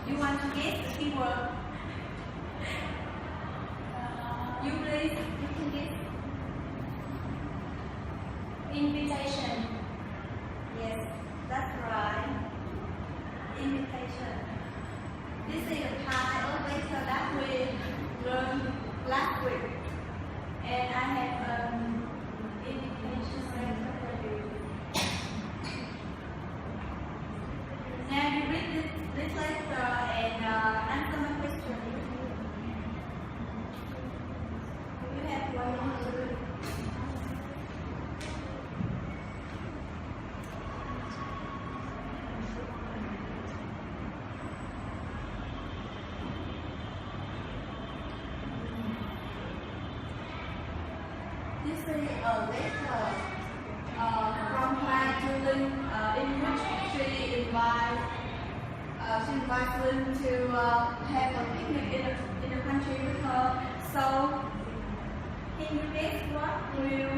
You want to guess the keyword? You please, you can guess. Invitation. Yes, that's right. Invitation. This is a part of letter that we learned last week. And I have invitation letter for you. Now you read this letter and answer my question. You have 1 minute to read. This is a letter from Pham Thi Lan in which she invites Lin to have a picnic in the country with her. So, can you guess what will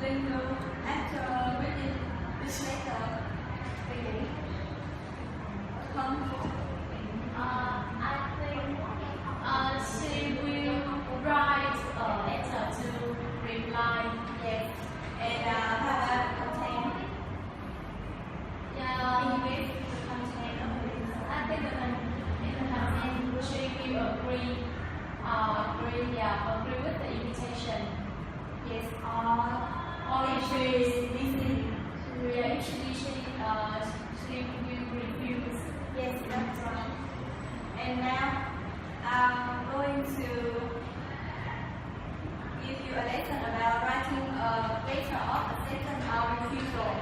Lin do after reading this letter? I think she will write a letter to reply. Yes. And how about content? Yeah, Can you guess the content of the letter? I think the content she will agree with the invitation. Yes. Or if she is busy. Yeah, actually she will refuse. Yes, that's right. And now I'm going to give you a lesson about writing a letter of acceptance or refusal.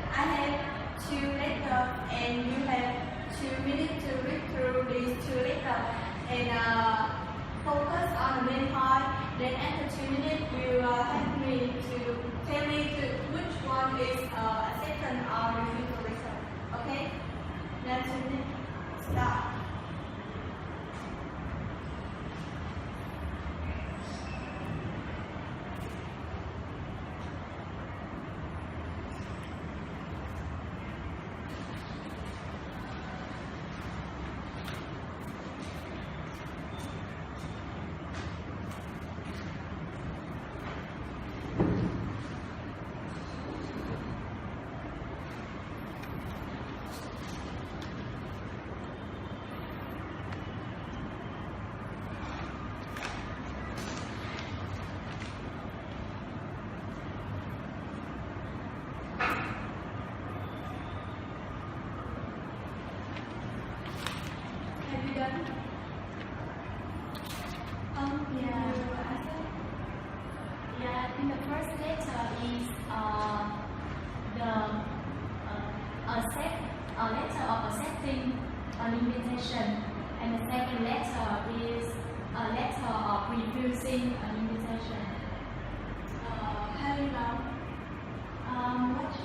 I have 2 letters and you have 2 minutes to read through these 2 letters and focus on the main point. Then after 2 minutes you have me to tell me which one is acceptance or refusal letter. Okay? Now 2 minutes. Start. Have you done? Yeah. Yeah, I think the first letter is a letter of accepting an invitation, and the second letter is a letter of refusing an invitation. How do you know?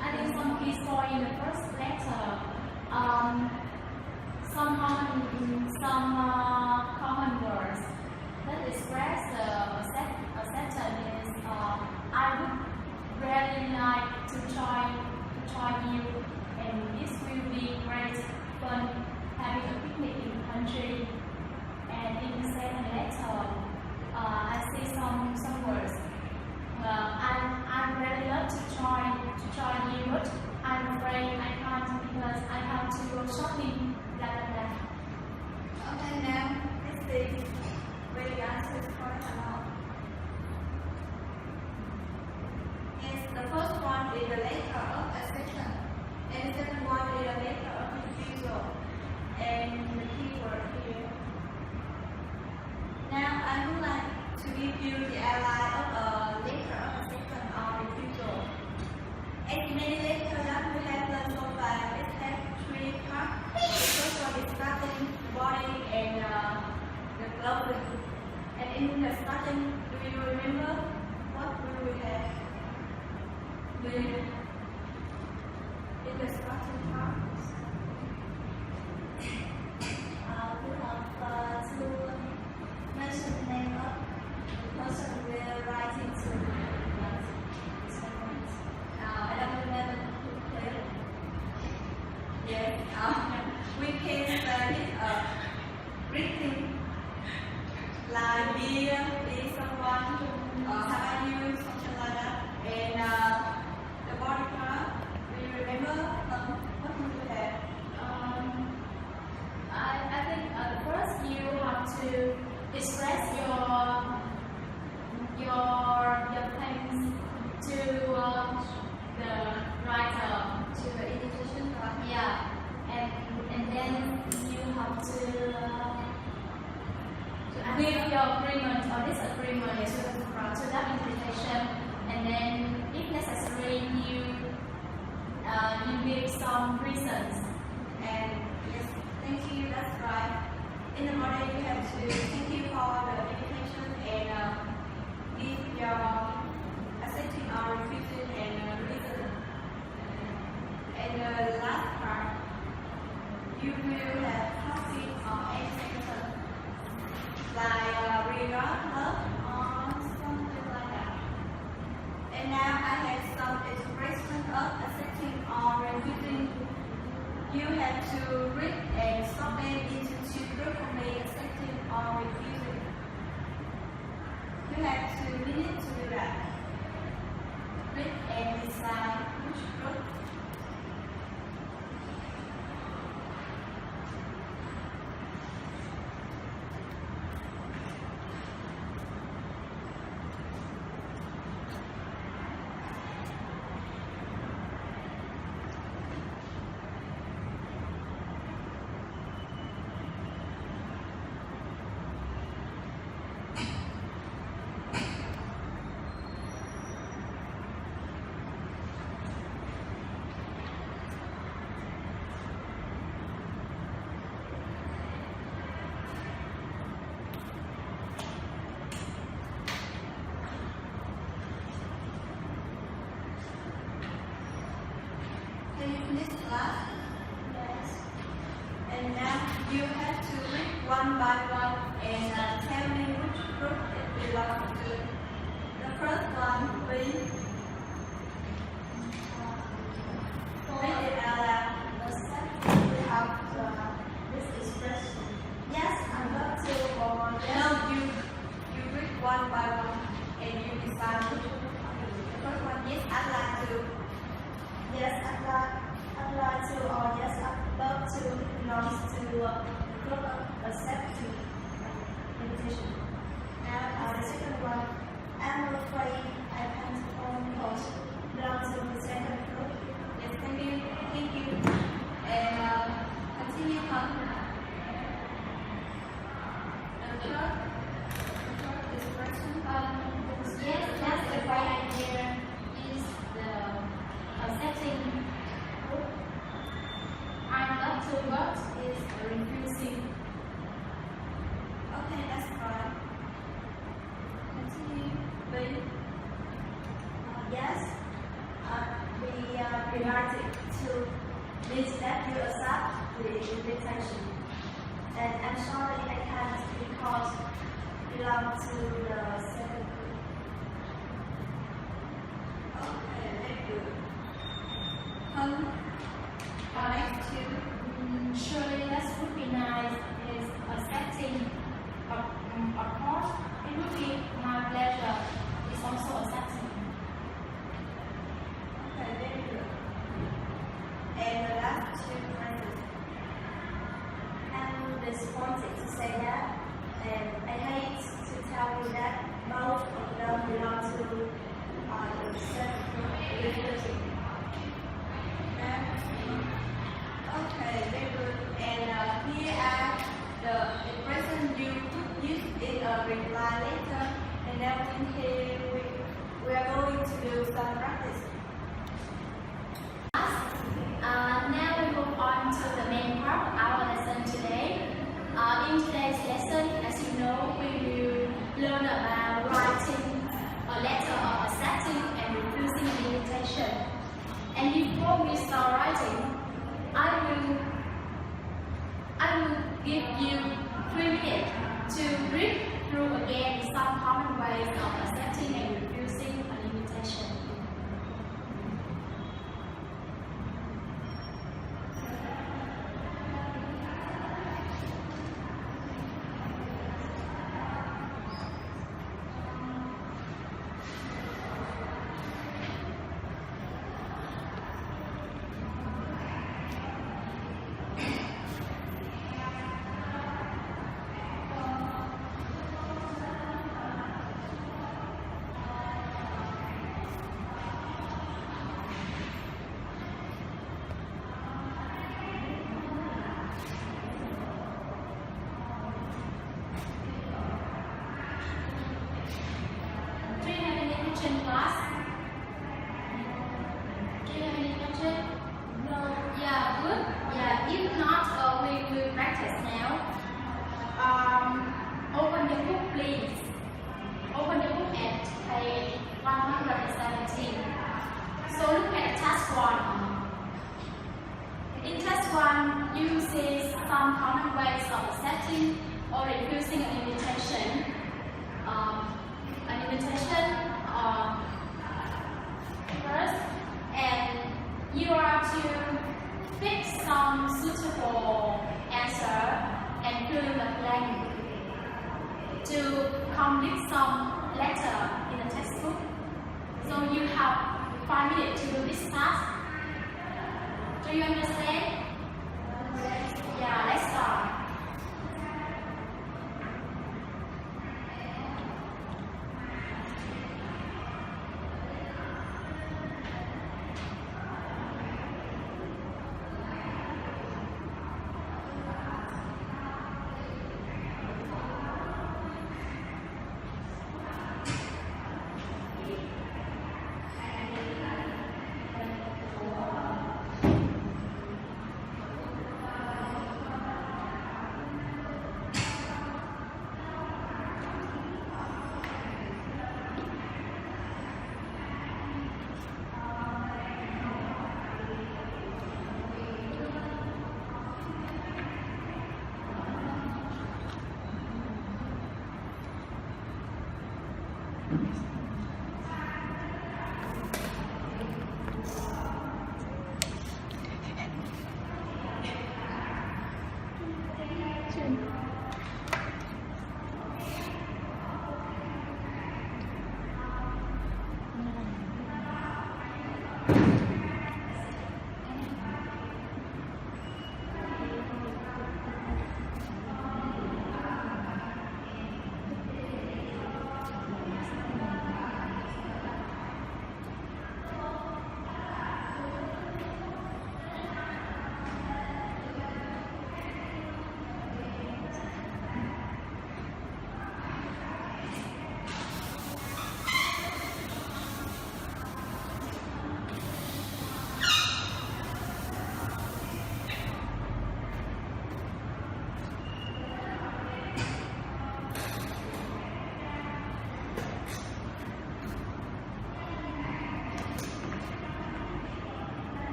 I think some key point in the first letter. Some common words that express acceptance is I would really like to join you, and this will be great fun having a picnic in the country. And in the second letter, I see some words. I'd really love to join you, but I'm afraid I can't because I have to go shopping. Okay, now let's see where the answer is correct or not. Yes, the first one is the letter of acceptance, and the second one is the letter of refusal, and the keyword here. Now I would like to give you the outline of a letter of acceptance or refusal. As many letters that we have learned so far, let's have 3 parts. The first one is starting, body, and the clothing. And in the starting, do you remember what will we have? In the starting part, we have to mention the name of the person will disagreement to that invitation, and then if necessary you give some reasons. And yes, thank you, that's right. In the morning you have to thank you for the invitation and give your accepting or refusing and reason. And the last part, you will have topic or example like regard, love, or something like that. And now I have some expression of accepting or refusing. You have to read and sort them into two groups and make accepting or refusing. You have 2 minutes to do that. Read and decide which group. Can you finish class? Yes. And now you have to read one by one and tell me which group it belongs to. The first one will read it out loud. We have this expression. Yes, I'm going to or yes. No, you read one by one and you decide which group. The first one, yes, I'd like to. Yes, I'd like to, or yes, I'd love to belongs to the group of accepting invitation. Now, the second one, I'm afraid I can't belong to the second group. Yes, thank you. Thank you. And continue on. The third expression. Yes, that's the right idea is the accepting group. I'm not to what is refusing. Okay, that's fine. Continue. Wait. Yes, we are delighted to meet that you accept the invitation. And I'm sorry I can't because belong to the second group. Okay, very good. Next two. Surely that would be nice is accepting. Of course, it would be my pleasure. It's also accepting. Okay, very good. And the last two phrases. I'm disappointed to say that, and I hate to tell you that question, class? Do you have any question? No. Yeah, good. Yeah, if not, we will practice now. Open the book, please. Open the book at page 117. So look at task 1. In task 1, you see some common ways of accepting or refusing an invitation. First, and you are to pick some suitable answer and fill in the blank to complete some letter in the textbook. So you have 5 minutes to do this task. Do you understand? Yeah, let's start.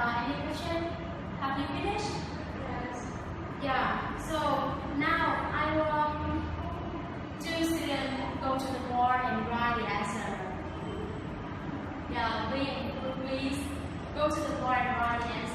Any question? Have you finished? Yes. Yeah. So now I want two students go to the board and write the answer. Yeah, please go to the board and write the answer.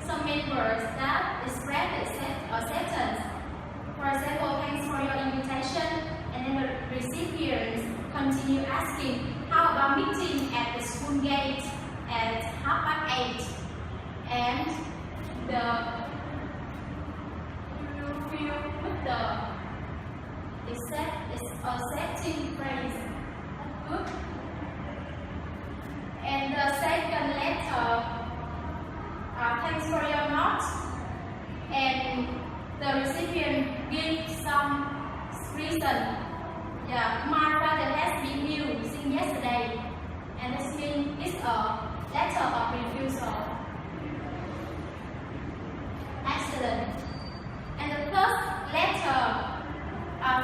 some members that express acceptance. For example, thanks for your invitation, and then the recipients continue asking, how about meeting at the school gate at 8:30? And the you put the accepting phrase. Good. And the second letter, thanks for your note, and the recipient gives some reason. Yeah, my father has been ill since yesterday, and this means it's a letter of refusal. Excellent. And the third letter,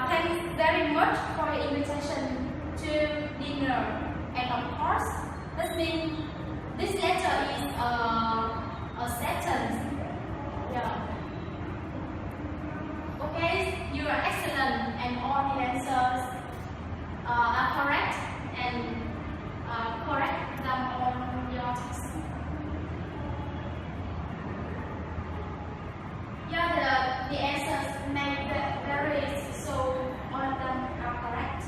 thanks very much for your invitation to dinner. And of course, this means this letter is a sentence. Yeah. Okay, you are excellent, and all the answers are correct, and correct them on your text. Yeah, the answers may vary, so all of them are correct.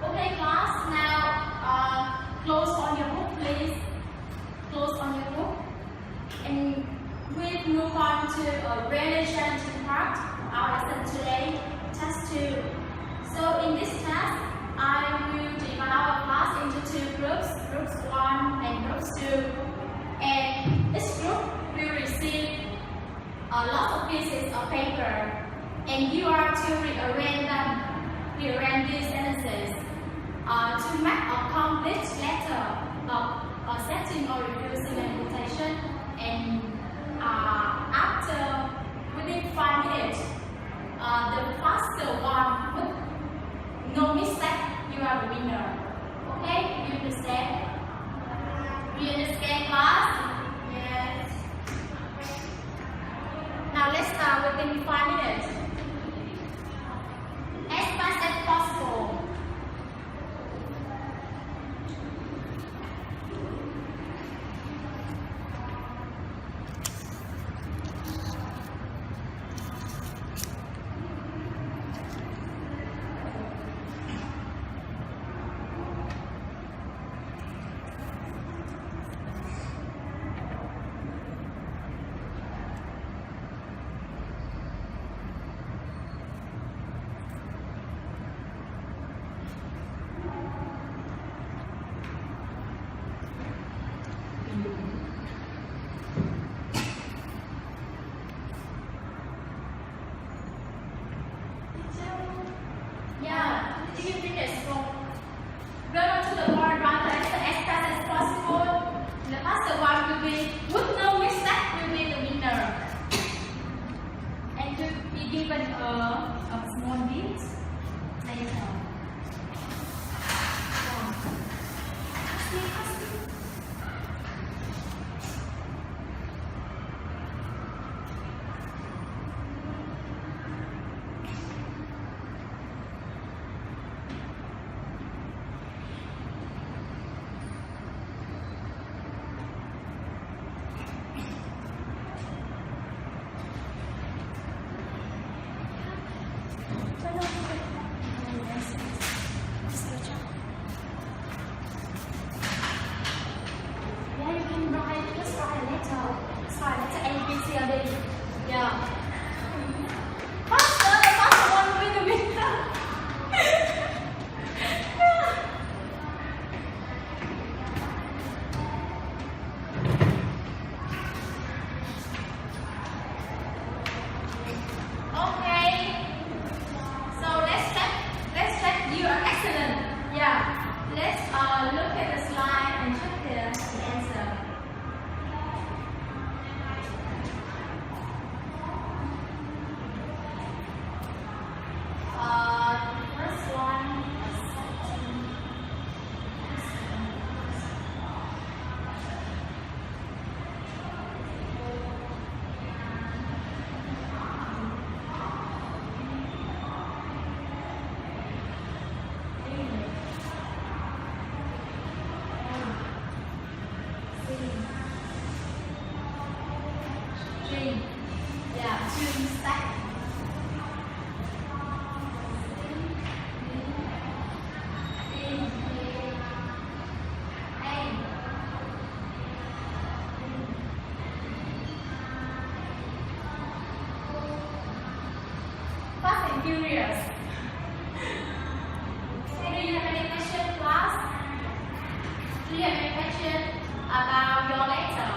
Okay, class, now close on your book, please. Close on your book. And we move on to a really challenging part of our lesson today, test 2. So in this test, I will divide our class into 2 groups, groups 1 and groups 2. And each group will receive a lot of pieces of paper, and you are to rearrange these sentences to make a complete letter of accepting or refusing an invitation. And after within 5 minutes, the faster one with no mistake, you are the winner. Okay, you understand? You understand, class? Yes. Now let's start within 5 minutes. As fast as possible. So chương sách. Fast and Furious. Do you have any question, class? Do you have any question about your letter?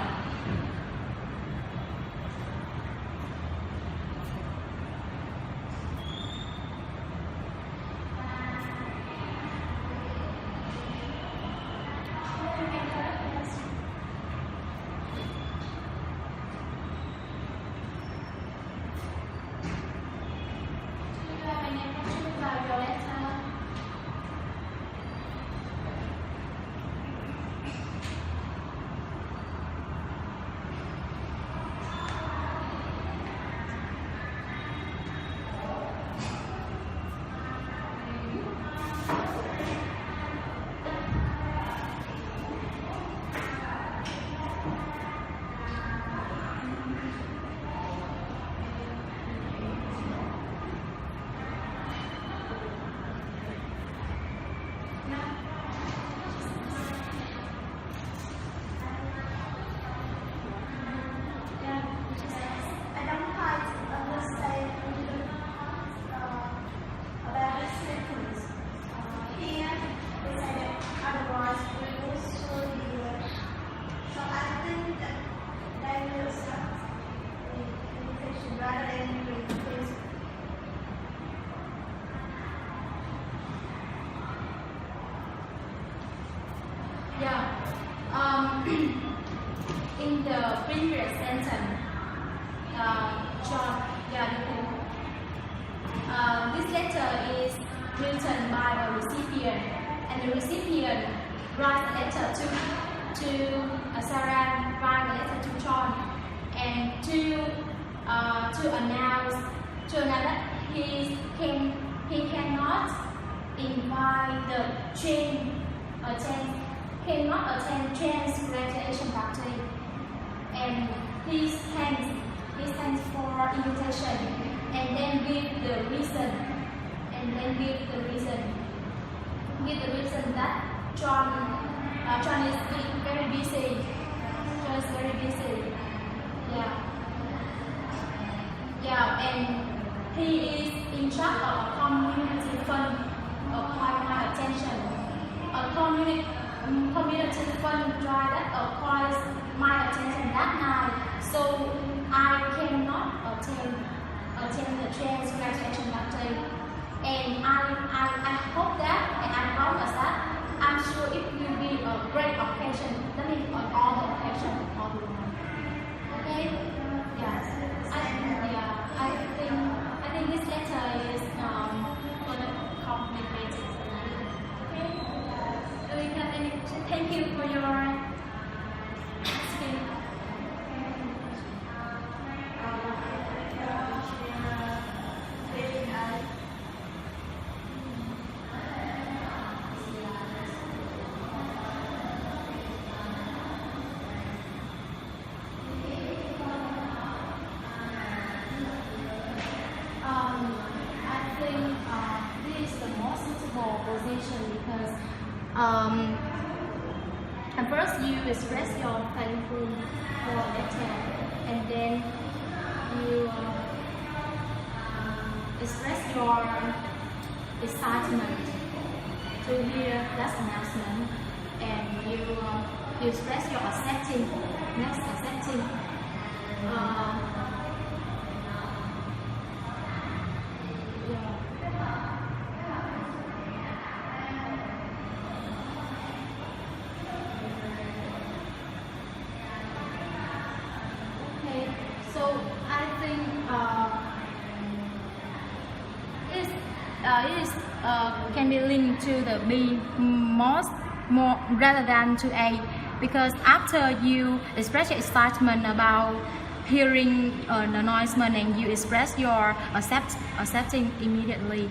In the previous sentence, John, this letter is written by the recipient, and the recipient writes the letter to Sarah, write the letter to John, and to announce that he cannot invite the cannot attend Chan's graduation party, and he thanks for invitation, and then give the reason that John is very busy. John is very busy. And he is in charge of community fund of my attention. A community fund drive that acquires my attention that night, so I cannot attend the Chan's graduation party. And I hope that, and I promise that, I'm sure it will be a great occasion. That means on all the occasion of the world. Okay? Yes. I think this letter is gonna complicated. Okay? Do we have any question? Thank you for your asking. Position because at first you express your thankful for letter, and then you express your excitement to hear that announcement, and you express your accepting. So I think it can be linked to the B more rather than to A, because after you express your excitement about hearing an announcement and you express your accepting immediately,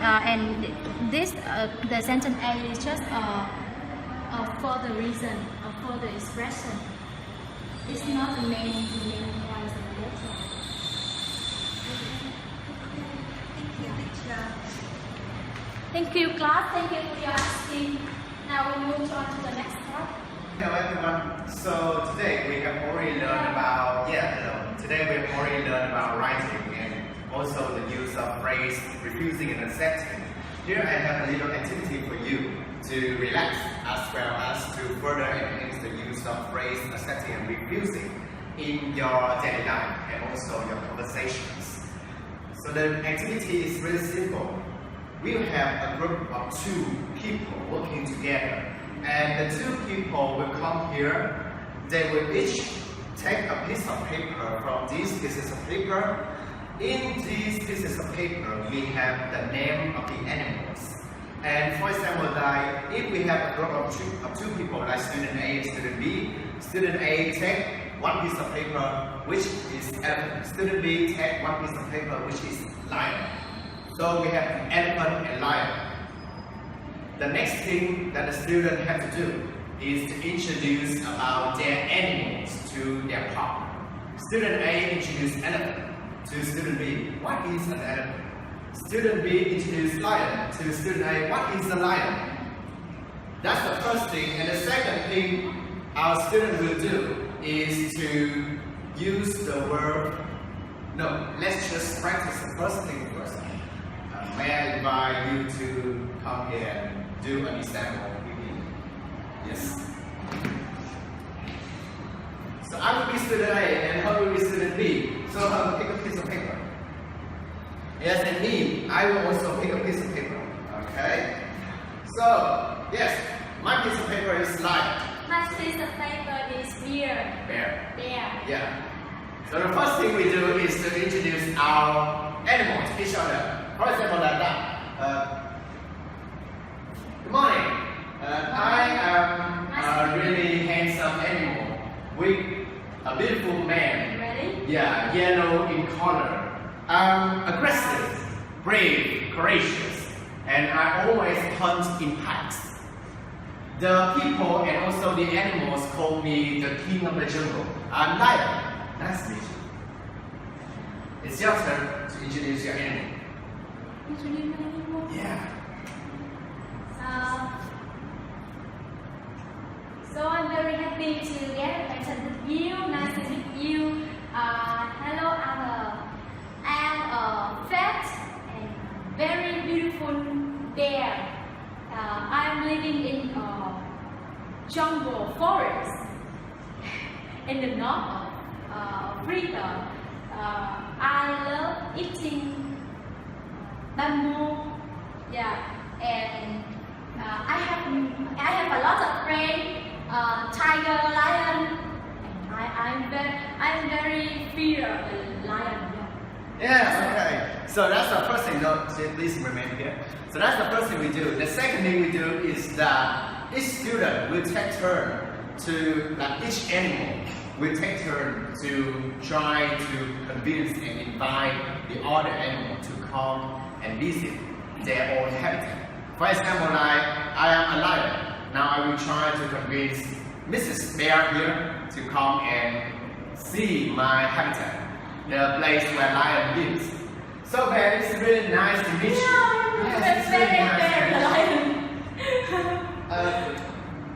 and this the sentence A is just a further reason, a further expression. It's not the main point. Thank you, class. Thank you for your asking. Now we move on to the next part. Hello everyone. So today we have already learned about Today we have already learned about writing and also the use of phrase refusing and accepting. Here I have a little activity for you to relax as well as to further enhance the use of phrase accepting and refusing in your daily life and also your conversations. So the activity is really simple. We have a group of 2 people working together, and the 2 people will come here. They will each take a piece of paper from these pieces of paper. In these pieces of paper, we have the name of the animals. And for example, like if we have a group of 2 people, like student A and student B, student A take 1 piece of paper, which is elephant. Student B take 1 piece of paper, which is lion. So we have elephant and lion. The next thing that the student have to do is to introduce about their animals to their partner. Student A introduced elephant to student B. What is an elephant? Student B introduced lion to student A. What is a lion? That's the first thing. And the second thing our student will do is to use the word. No, let's just practice the first thing first. May I invite you to come here and do an example with me? Yes. So I will be student A and her will be student B. So I will pick a piece of paper. Yes, and me, I will also pick a piece of paper. Okay? So, yes, my piece of paper is lion. My piece of paper is bear. Bear. Bear. Yeah. So the first thing we do is to introduce our animals to each other. For example, like that. Good morning. I am a really handsome animal with a beautiful man. Ready? Yeah, yellow in color. Aggressive, brave, courageous, and I always hunt in packs. The people and also the animals call me the king of the jungle. I'm lion. Nice to meet you. It's your turn to introduce your animal. Introduce my animal? Yeah. So I'm very happy to get acquainted with you. Nice to meet you. Hello, I'm a fat and very beautiful bear. I'm living in a jungle forest in the north of Africa. I love eating bamboo. Yeah, and I have a lot of friends. Tiger, lion. I'm very fear a lion. Yeah, okay. So that's the first thing. No, please remain here. So that's the first thing we do. The second thing we do is that each student will take turn to, like each animal will take turn to try to convince and invite the other animal to come and visit their own habitat. For example, like I am a lion. Now I will try to convince Mrs. Bear here to come and see my habitat, the place where lion lives. So Bear, it's really nice to meet you. Yes, very lion.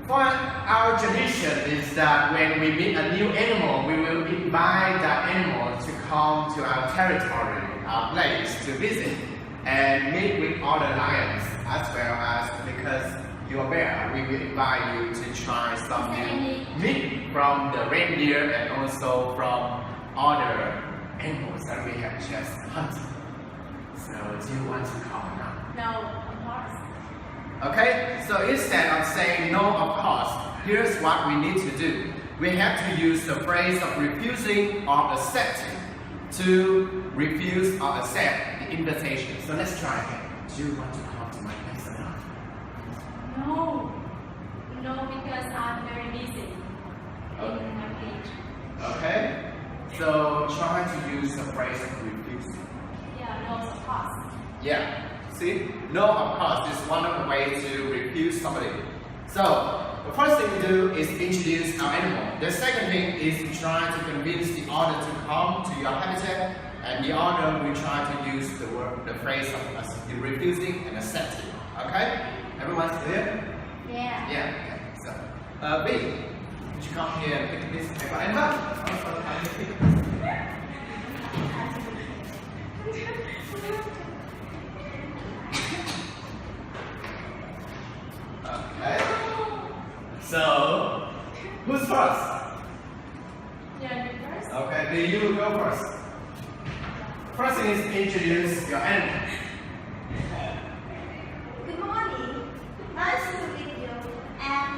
For our tradition is that when we meet a new animal, we will invite that animal to come to our territory, our place to visit and meet with other lions, as well as because you are bear, we will invite you to try some new meat from the reindeer and also from other animals that we have just hunted. So do you want to come now? No, of course. Okay, so instead of saying no of course, here's what we need to do. We have to use the phrase of refusing or accepting to refuse or accept the invitation. So let's try again. Do you want to come to my place or not? No, because I'm very busy in my page. Okay, so try to use the phrase of refusing. Yeah, no, of course. Yeah, see, no of course is one of the ways to refuse somebody. So the first thing we do is introduce our animal. The second thing is we try to convince the owner to come to your habitat, and the owner we try to use the phrase of refusing and accepting. Okay? Everyone's clear? Yeah. Yeah. So, B, would you come here and pick this paper animal? Okay. So, who's first? Yeah, you first. Okay, B, you will go first. First thing is introduce your animal. Good morning. Nice to meet you. I'm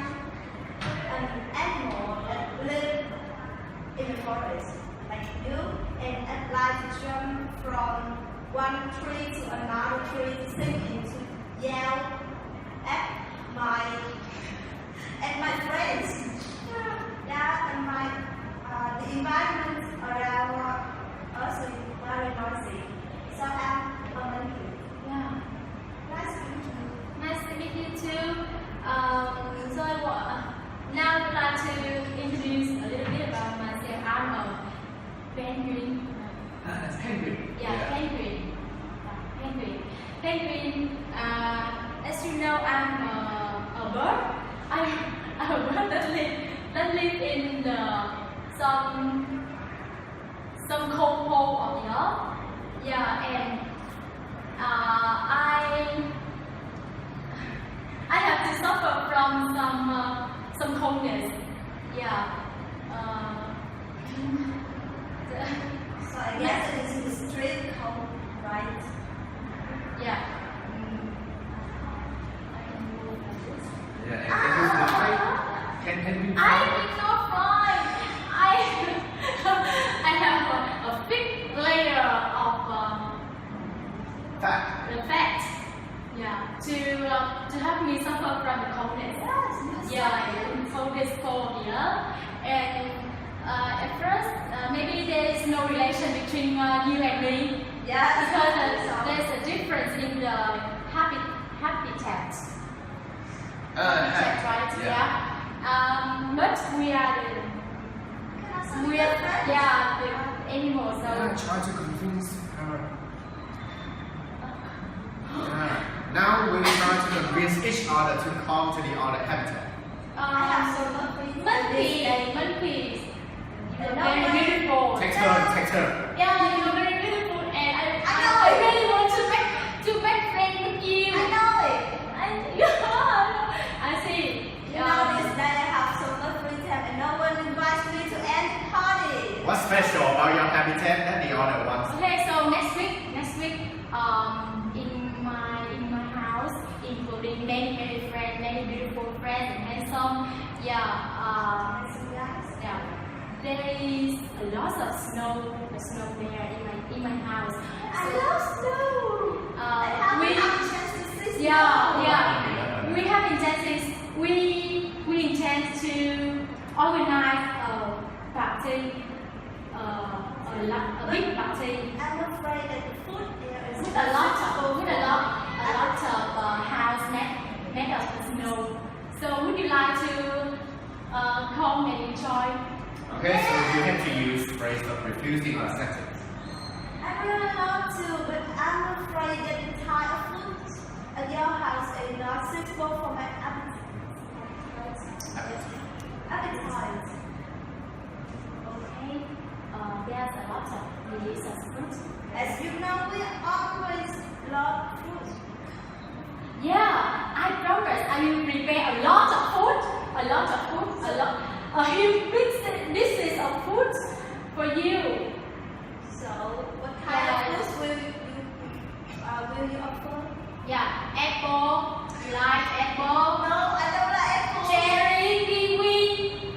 an animal that lives in the forest like you, and I'd like to jump from one tree to another tree, singing to yell at my friends. Yeah, and the environment around us is very noisy. So I'm a monkey. Yeah. Nice to meet you. Nice to meet you too. So now I'd like to introduce a little bit about myself. I'm a penguin. That's penguin. Yeah, penguin. Penguin. As you know, I'm a bird. I'm a bird that live in some cold hole of the earth. Yeah, and I have to suffer from some coldness. Yeah. So I guess it is the street cold, right? Yeah. Yeah, and use the fly. Can we I did not fly. I have a thick layer of fat? the fat. Yeah. To help me suffer from the coldness. Yeah, coldness cold here. And at first, maybe there is no relation between you and me. Yeah, Because there's a difference in the habitat. Right? Yeah. But we are the animals. Yeah, So try to convince her. Yeah. Now we try to convince each other to come to the other habitat. I have so much monkeys. You're very beautiful. Take turn. Yeah, you're very beautiful, and I know I it. really want to make friends with you. I know it. I see. Nowadays that I have so much free time and no one invites me to any party. What's special about your habitat that the other ones? Okay, so next week, in my house, including many friends, many beautiful friends and handsome. Yeah. There is a lot of snow there in my house. I love snow. I haven't had a chance to see snow. Yeah. We have intentions. We intend to organize a party, a big party. I'm afraid that the food there is With a lot of house made of snow. So would you like to come and enjoy? Okay, so you have to use the phrase of refusing or accepting. I really love to, but I'm afraid that the type of food at your house is not suitable for my appetite. Okay. There's a lot of delicious food. As you know, we always love food. Yeah, I promise I will prepare a lot of food, a huge pieces of food for you. So, what kind of food will you offer? Yeah, apple, you like apple? No, I don't like apple. Cherry, kiwi,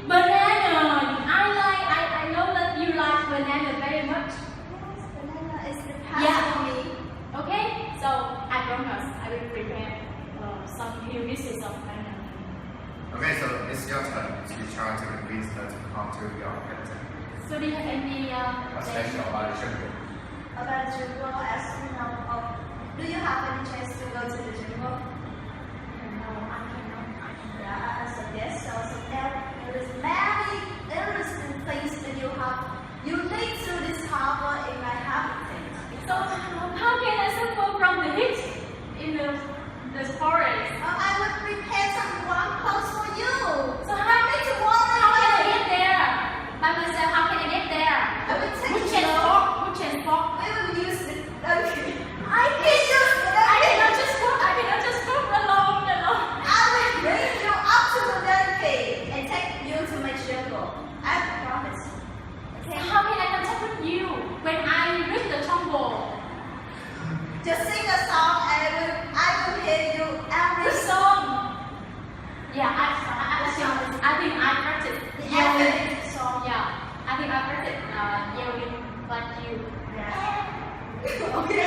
banana. I know that you like banana very much. Yes, banana is the passion for me. Okay, so I promise I will prepare some few pieces of banana. Okay, so it's your turn. So you try to convince her to come to your habitat. So do you have any What's special about the jungle? About the jungle, as you know, do you have any chance to go to the jungle? No, I cannot. I suggest so there is many interesting things that you need to discover in my habitat. So how can I suffer from the heat in the forest? I would prepare some warm clothes for you. So how Need to warm can I it get there? By myself, how can I get there? I will take Which you. transport? We will use the donkey. I can use the I donkey. cannot just walk alone. I will bring you up to the donkey and take you to my jungle. I promise. So how can I contact with you when I reach the jungle? Just sing a song and I will hear you every The song. Yeah, I think I practice yelling. song. Yeah, I think I practice yelling like you. Yeah. Okay.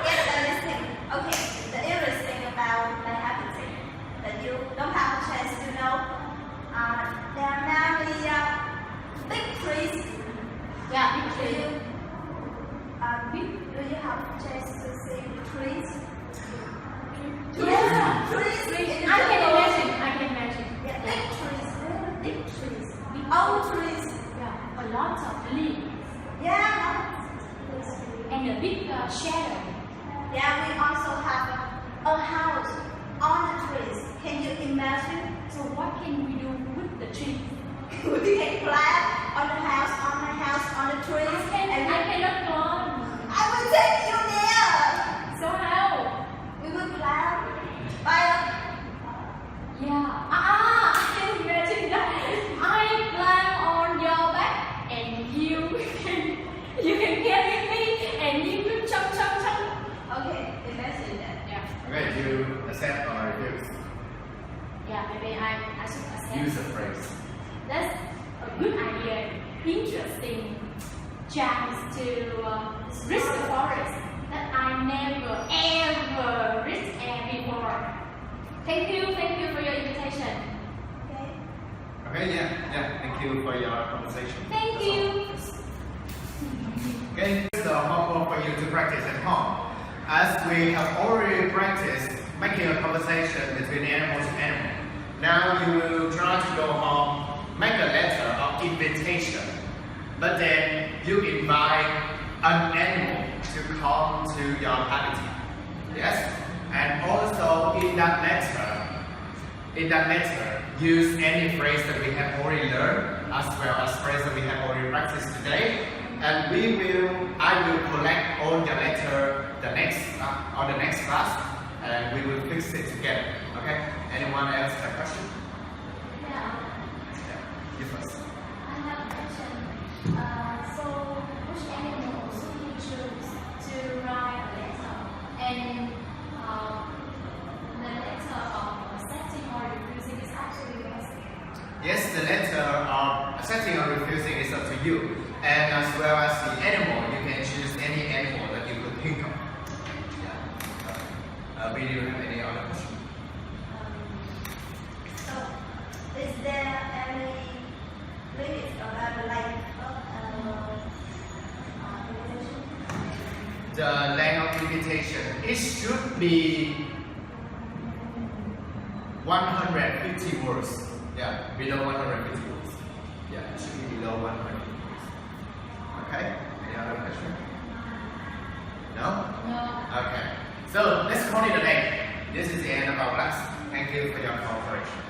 Forget the listening. Okay. The interesting about my habitat that you don't have a chance to know. There are many big trees. Yeah, Do big tree. do you have a chance to see trees? Yeah. Trees. in I can jungle. imagine. Yeah, big trees. Really big trees. Old trees. Yeah, a lot of leaves Yeah. and a big shadow. Yeah, we also have a house on the trees. Can you imagine? So what can we do with the tree? We can climb on the house, on the trees, and I cannot climb. I will take you there. So how? We will climb by Yeah. I can imagine that. I climb on your back and you can carry me and you will jump. Okay, imagine that. Yeah. Okay, you accept or refuse? Yeah, maybe I should accept. Use the phrase. That's a good idea. Interesting chance to reach the forest that I never ever reached before. Thank you for your invitation. Okay. Okay, yeah. Thank you for your conversation. Thank That's all. you. Okay, here's the homework for you to practice at home. As we have already practiced making a conversation between animal to animal, now you will try to go home, make a letter of invitation, but then you invite an animal to come to your habitat. Yes? And also in that letter, use any phrase that we have already learned, as well as phrase that we have already practiced today. And I will collect all the letter on the next class, and we will fix it together. Okay? Anyone else have a question? Yeah, Yeah. You first. I have a question. So which animal should we choose to write a letter? And the letter of accepting or refusing is actually yours. Yes, the letter of accepting or refusing is up to you. And as well as the animal, you can choose any animal that you could think of. Yeah. Do you have any other question? So, is there any limit about the length of invitation? The length of invitation, it should be 150 words. Yeah, below 150 words. Yeah, it should be below 150 words. Okay, any other question? No? No. Okay, so let's call it a day. This is the end of our class. Thank you for your cooperation.